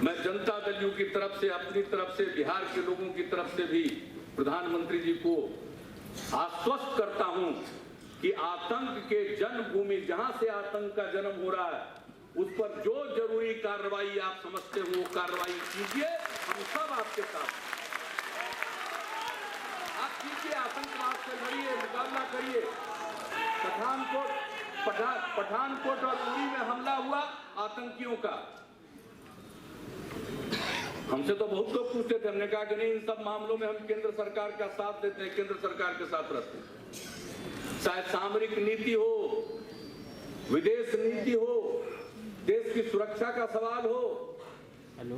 मैं जनता दल की तरफ से, अपनी तरफ से, बिहार के लोगों की तरफ से भी प्रधानमंत्री जी को आश्वस्त करता हूं कि आतंक के जन्मभूमि, जहां से आतंक का जन्म हो रहा है, उस पर जो जरूरी कार्रवाई आप समझते हो वो कार्रवाई कीजिए। हम सब आपके साथ, आप कीजिए, आतंकवाद से लड़िए, मुकाबला करिए। पठानकोट और उरी में हमला हुआ आतंकियों का, हमसे तो बहुत लोग पूछते थे, हमने कहा कि नहीं, इन सब मामलों में हम केंद्र सरकार का साथ देते हैं, केंद्र सरकार के साथ रहते हैं। चाहे सामरिक नीति हो, विदेश नीति हो, देश की सुरक्षा का सवाल हो,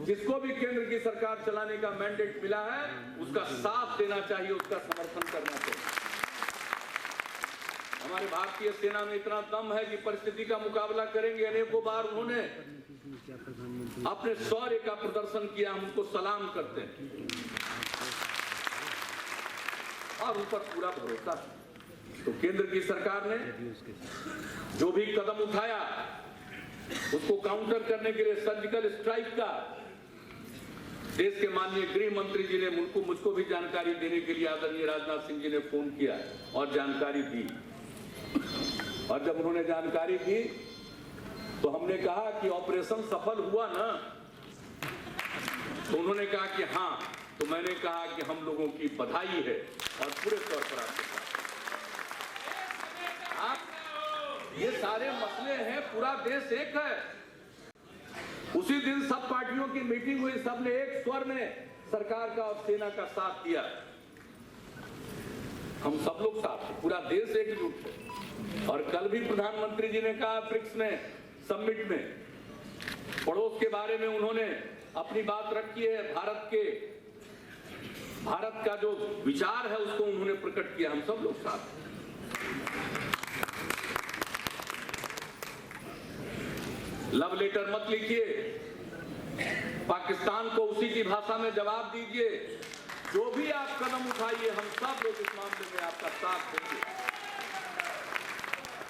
जिसको भी केंद्र की सरकार चलाने का मैंडेट मिला है उसका साथ देना चाहिए, उसका समर्थन करना चाहिए। हमारे भारतीय सेना में इतना दम है कि परिस्थिति का मुकाबला करेंगे। अनेकों बार उन्होंने अपने शौर्य का प्रदर्शन किया, हम उनको सलाम करते हैं और उन पर पूरा भरोसा। तो केंद्र की सरकार ने जो भी कदम उठाया उसको काउंटर करने के लिए सर्जिकल स्ट्राइक का देश के माननीय गृह मंत्री जी ने मुझको भी जानकारी देने के लिए आदरणीय राजनाथ सिंह जी ने फोन किया और जानकारी दी। और जब उन्होंने जानकारी दी तो हमने कहा कि ऑपरेशन सफल हुआ ना, तो उन्होंने कहा कि हाँ। तो मैंने कहा कि हम लोगों की बधाई है और पूरे तौर पर आपके साथ। आप ये सारे मसले हैं, पूरा देश एक है। उसी दिन सब पार्टियों की मीटिंग हुई, सबने एक स्वर में सरकार का और सेना का साथ दिया। हम सब लोग साथ हैं, पूरा देश एकजुट है। और कल भी प्रधानमंत्री जी ने कहा ब्रिक्स में समिट में पड़ोस के बारे में उन्होंने अपनी बात रखी है। भारत का जो विचार है उसको उन्होंने प्रकट किया। हम सब लोग साथ हैं। लव लेटर मत लिखिए, पाकिस्तान को उसी की भाषा में जवाब दीजिए। जो भी आप कदम उठाइए, हम सब लोग इस मामले में आपका साथ देंगे।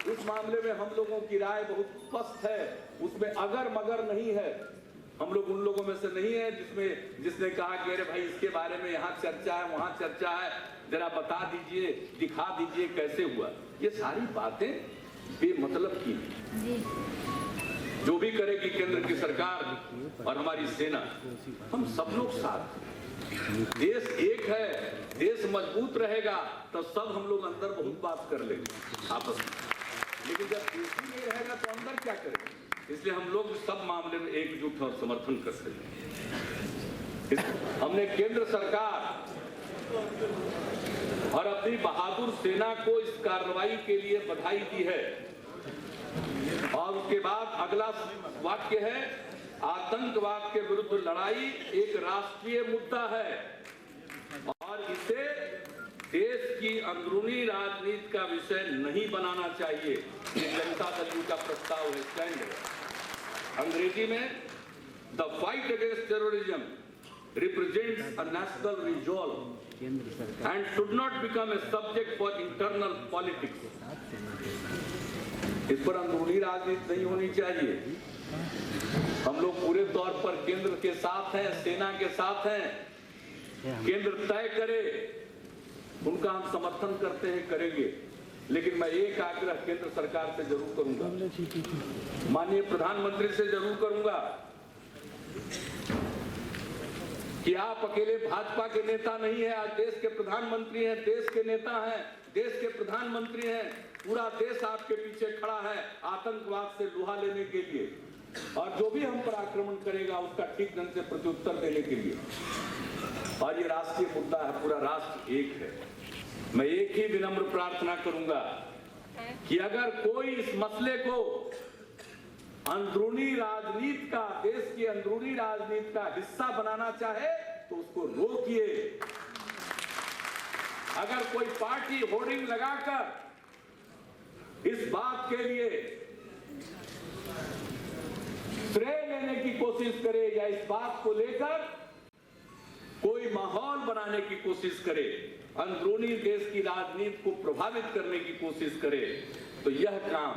इस मामले में हम लोगों की राय बहुत स्पष्ट है, उसमें अगर मगर नहीं है। हम लोग उन लोगों में से नहीं है जिसने कहा कि अरे भाई इसके बारे में यहाँ चर्चा है, वहां चर्चा है, जरा बता दीजिए, दिखा दीजिए कैसे हुआ। ये सारी बातें बेमतलब की। जो भी करेगी केंद्र की सरकार और हमारी सेना, हम सब लोग साथ। देश एक है, देश मजबूत रहेगा तो सब हम लोग अंदर बहुत बात कर लेंगे आपस में। लेकिन जब देश ही नहीं रहेगा तो अंदर क्या करेंगे? इसलिए हम लोग सब मामले में एकजुट और समर्थन करते हैं। हमने केंद्र सरकार और अपनी बहादुर सेना को इस कार्रवाई के लिए बधाई दी है। और उसके बाद अगला वाक्य है, आतंकवाद के विरुद्ध लड़ाई एक राष्ट्रीय मुद्दा है और इसे देश की अंदरूनी राजनीति का विषय नहीं बनाना चाहिए। ये जनता दल का प्रस्ताव है, स्टैंड है। अंग्रेजी में the fight against terrorism represents a national resolve and should not become a subject for internal politics. इस पर अंदरूनी राजनीति नहीं होनी चाहिए। हम लोग पूरे तौर पर केंद्र के साथ हैं, सेना के साथ हैं। केंद्र तय करे, उनका हम समर्थन करते हैं, करेंगे। लेकिन मैं एक आग्रह केंद्र सरकार से जरूर करूंगा, माननीय प्रधानमंत्री से जरूर करूंगा कि आप अकेले भाजपा के नेता नहीं है, आज देश के प्रधानमंत्री हैं, देश के नेता हैं, देश के प्रधानमंत्री हैं। पूरा देश आपके पीछे खड़ा है आतंकवाद से लोहा लेने के लिए, और जो भी हम पर आक्रमण करेगा उसका ठीक ढंग से प्रत्युत्तर देने के लिए। और ये राष्ट्रीय मुद्दा है, पूरा राष्ट्र एक है। मैं एक ही विनम्र प्रार्थना करूंगा कि अगर कोई इस मसले को अंदरूनी राजनीति का, देश की अंदरूनी राजनीति का हिस्सा बनाना चाहे तो उसको रोकिए। अगर कोई पार्टी होर्डिंग लगाकर इस बात के लिए श्रेय लेने की कोशिश करे या इस बात को लेकर कोई माहौल बनाने की कोशिश करे, अंदरूनी देश की राजनीति को प्रभावित करने की कोशिश करे, तो यह काम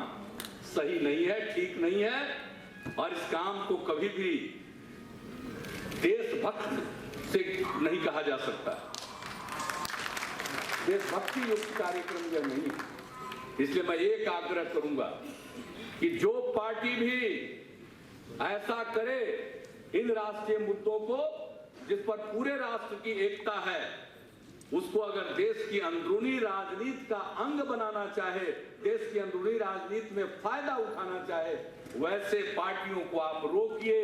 सही नहीं है, ठीक नहीं है। और इस काम को कभी भी देशभक्त से नहीं कहा जा सकता। देशभक्ति युक्त कार्यक्रम यह नहीं है। इसलिए मैं एक आग्रह करूंगा कि जो पार्टी भी ऐसा करे इन राष्ट्रीय मुद्दों को जिस पर पूरे राष्ट्र की एकता है, उसको अगर देश की अंदरूनी राजनीति का अंग बनाना चाहे, देश की अंदरूनी राजनीति में फायदा उठाना चाहे, वैसे पार्टियों को आप रोकिए।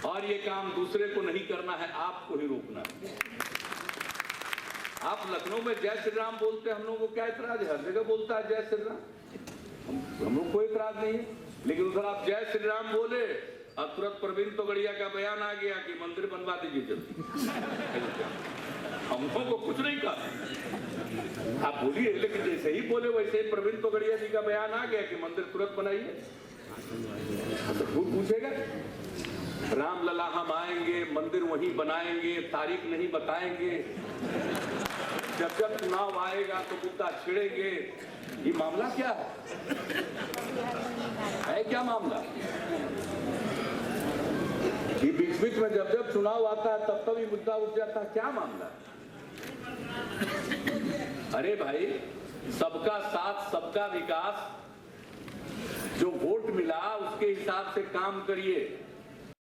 और ये काम दूसरे को नहीं करना है, आपको ही रोकना है। आप लखनऊ में जय श्री राम बोलते हैं, हम लोगों को क्या इतराज है? हर जगह बोलता है जय श्री राम, हम लोग कोई इतराज नहीं है। लेकिन उधर आप जय श्री राम बोले और तुरंत प्रवीण तोगड़िया का बयान आ गया कि मंदिर बनवा दीजिए जल्दी। हम लोगों को कुछ नहीं कहा, आप बोलिए, लेकिन जैसे ही बोले वैसे ही प्रवीण तोगड़िया जी का बयान आ गया कि मंदिर तुरंत बनाइए। तो कोई पूछेगा? रामलला हम आएंगे, मंदिर वहीं बनाएंगे, तारीख नहीं बताएंगे, जब जब चुनाव आएगा तो मुद्दा छिड़ेंगे। ये मामला क्या है क्या मामला? ये बीच बीच में जब जब चुनाव आता है तब तब ये मुद्दा उठ जाता है, क्या मामला? अरे भाई, सबका साथ सबका विकास, जो वोट मिला उसके हिसाब से काम करिए।